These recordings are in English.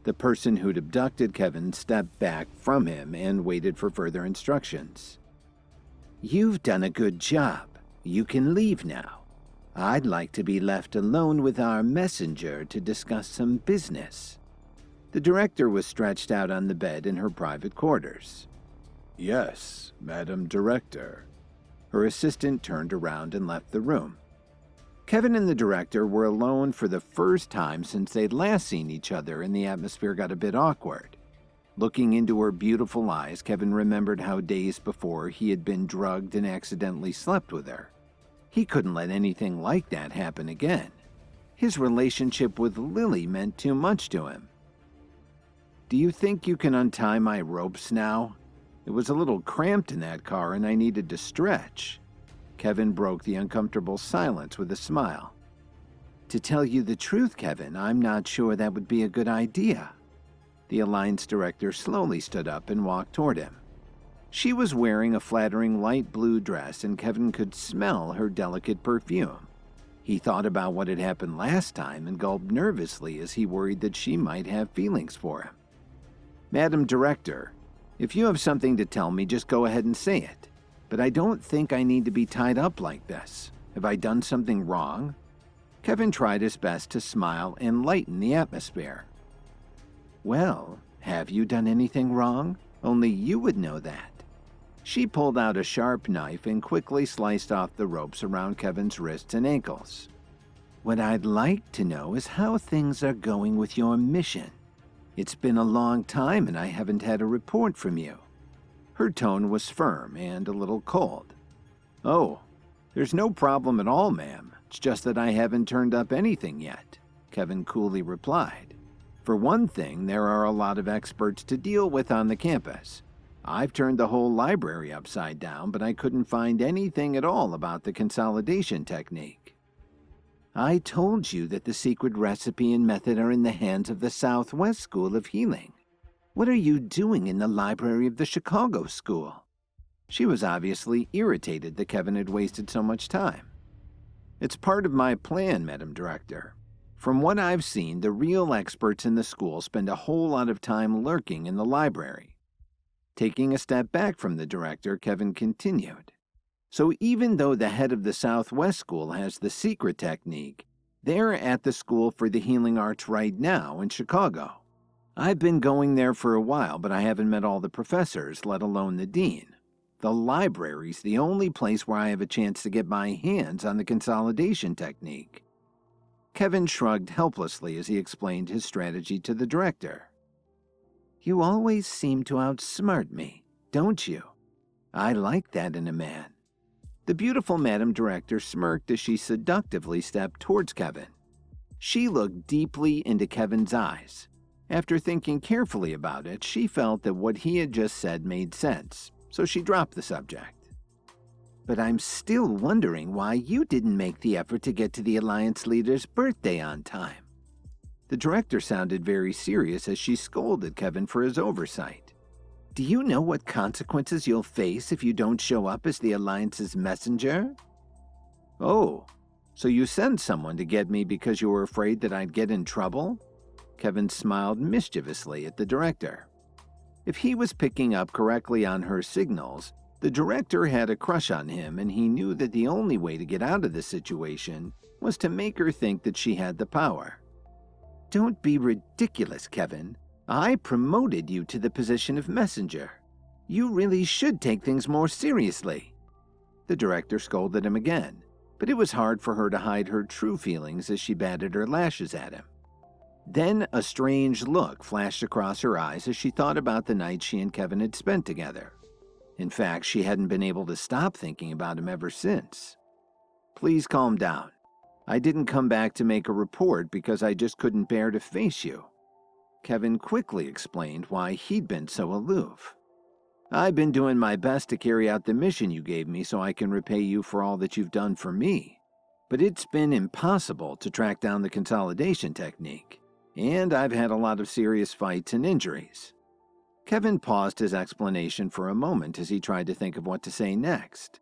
The person who'd abducted Kevin stepped back from him and waited for further instructions. "You've done a good job. You can leave now. I'd like to be left alone with our messenger to discuss some business." The director was stretched out on the bed in her private quarters. "Yes, Madam Director." Her assistant turned around and left the room. Kevin and the director were alone for the first time since they'd last seen each other, and the atmosphere got a bit awkward. Looking into her beautiful eyes, Kevin remembered how days before he had been drugged and accidentally slept with her. He couldn't let anything like that happen again. His relationship with Lily meant too much to him. "Do you think you can untie my ropes now? It was a little cramped in that car and I needed to stretch." Kevin broke the uncomfortable silence with a smile. "To tell you the truth, Kevin, I'm not sure that would be a good idea." The Alliance director slowly stood up and walked toward him. She was wearing a flattering light blue dress, and Kevin could smell her delicate perfume. He thought about what had happened last time and gulped nervously as he worried that she might have feelings for him. "Madam Director, if you have something to tell me, just go ahead and say it. But I don't think I need to be tied up like this. Have I done something wrong?" Kevin tried his best to smile and lighten the atmosphere. "Well, have you done anything wrong? Only you would know that." She pulled out a sharp knife and quickly sliced off the ropes around Kevin's wrists and ankles. "What I'd like to know is how things are going with your mission. It's been a long time and I haven't had a report from you." Her tone was firm and a little cold. "Oh, there's no problem at all, ma'am. It's just that I haven't turned up anything yet," Kevin coolly replied. "For one thing, there are a lot of experts to deal with on the campus. I've turned the whole library upside down, but I couldn't find anything at all about the consolidation technique." "I told you that the secret recipe and method are in the hands of the Southwest School of Healing. What are you doing in the library of the Chicago School?" She was obviously irritated that Kevin had wasted so much time. "It's part of my plan, Madam Director. From what I've seen, the real experts in the school spend a whole lot of time lurking in the library." Taking a step back from the director, Kevin continued. "So even though the head of the Southwest School has the secret technique, they're at the School for the Healing Arts right now in Chicago. I've been going there for a while, but I haven't met all the professors, let alone the dean. The library's the only place where I have a chance to get my hands on the consolidation technique." Kevin shrugged helplessly as he explained his strategy to the director. "You always seem to outsmart me, don't you? I like that in a man." The beautiful Madam Director smirked as she seductively stepped towards Kevin. She looked deeply into Kevin's eyes. After thinking carefully about it, she felt that what he had just said made sense, so she dropped the subject. "But I'm still wondering why you didn't make the effort to get to the Alliance leader's birthday on time." The director sounded very serious as she scolded Kevin for his oversight. "Do you know what consequences you'll face if you don't show up as the Alliance's messenger?" "Oh, so you sent someone to get me because you were afraid that I'd get in trouble?" Kevin smiled mischievously at the director. If he was picking up correctly on her signals, the director had a crush on him, and he knew that the only way to get out of the situation was to make her think that she had the power. "Don't be ridiculous, Kevin. I promoted you to the position of messenger. You really should take things more seriously." The director scolded him again, but it was hard for her to hide her true feelings as she batted her lashes at him. Then a strange look flashed across her eyes as she thought about the night she and Kevin had spent together. In fact, she hadn't been able to stop thinking about him ever since. "Please calm down. I didn't come back to make a report because I just couldn't bear to face you." Kevin quickly explained why he'd been so aloof. "I've been doing my best to carry out the mission you gave me so I can repay you for all that you've done for me. But it's been impossible to track down the consolidation technique, and I've had a lot of serious fights and injuries." Kevin paused his explanation for a moment as he tried to think of what to say next.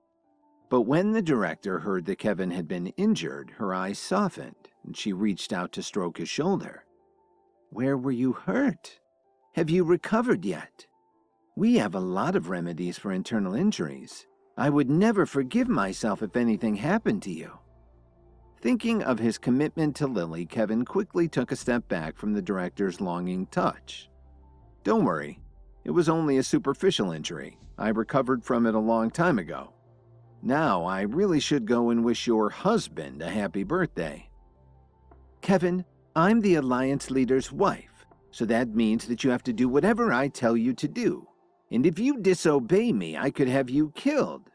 But when the director heard that Kevin had been injured, her eyes softened, and she reached out to stroke his shoulder. Where were you hurt? Have you recovered yet? We have a lot of remedies for internal injuries. I would never forgive myself if anything happened to you. Thinking of his commitment to Lily, Kevin quickly took a step back from the director's longing touch. Don't worry, it was only a superficial injury. I recovered from it a long time ago. Now I really should go and wish your husband a happy birthday. Kevin, I'm the Alliance leader's wife, so that means that you have to do whatever I tell you to do. And if you disobey me, I could have you killed.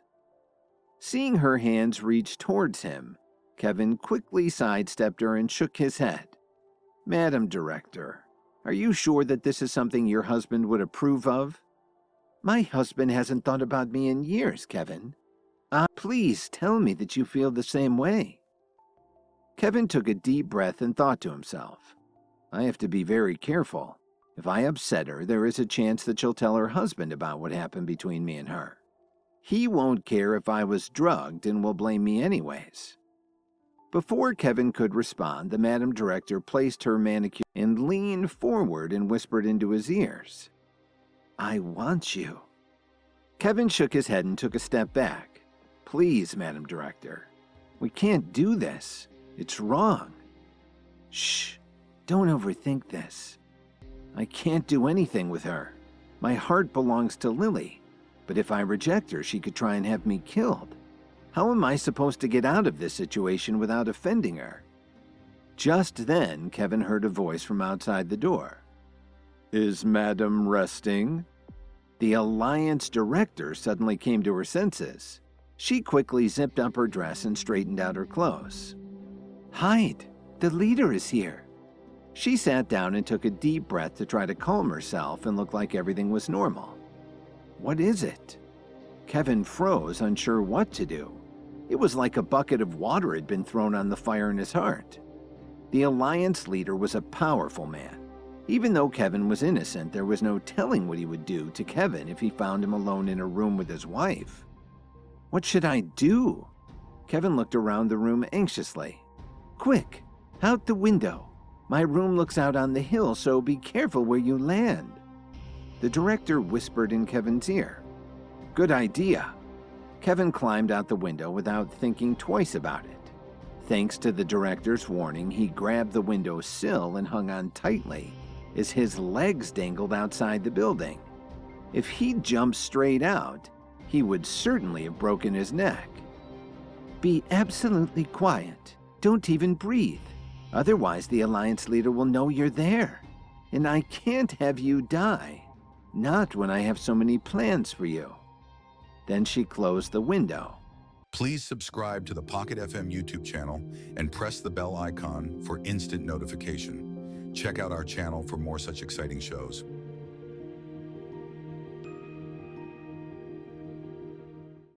Seeing her hands reach towards him, Kevin quickly sidestepped her and shook his head. Madam Director, are you sure that this is something your husband would approve of? My husband hasn't thought about me in years, Kevin. Please tell me that you feel the same way. Kevin took a deep breath and thought to himself, I have to be very careful. If I upset her, there is a chance that she'll tell her husband about what happened between me and her. He won't care if I was drugged and will blame me anyways. Before Kevin could respond, the Madam Director placed her manicure and leaned forward and whispered into his ears, I want you. Kevin shook his head and took a step back. Please, Madam Director, we can't do this. It's wrong. Shh, don't overthink this. I can't do anything with her. My heart belongs to Lily, but if I reject her, she could try and have me killed. How am I supposed to get out of this situation without offending her? Just then, Kevin heard a voice from outside the door. Is Madam resting? The Alliance Director suddenly came to her senses. She quickly zipped up her dress and straightened out her clothes. Hide! The leader is here! She sat down and took a deep breath to try to calm herself and look like everything was normal. What is it? Kevin froze, unsure what to do. It was like a bucket of water had been thrown on the fire in his heart. The Alliance leader was a powerful man. Even though Kevin was innocent, there was no telling what he would do to Kevin if he found him alone in a room with his wife. What should I do? Kevin looked around the room anxiously. Quick, out the window. My room looks out on the hill, so be careful where you land. The director whispered in Kevin's ear. Good idea. Kevin climbed out the window without thinking twice about it. Thanks to the director's warning, he grabbed the window sill and hung on tightly as his legs dangled outside the building. If he'd jumped straight out, he would certainly have broken his neck. Be absolutely quiet. Don't even breathe. Otherwise, the Alliance leader will know you're there. And I can't have you die. Not when I have so many plans for you. Then she closed the window. Please subscribe to the Pocket FM YouTube channel and press the bell icon for instant notification. Check out our channel for more such exciting shows.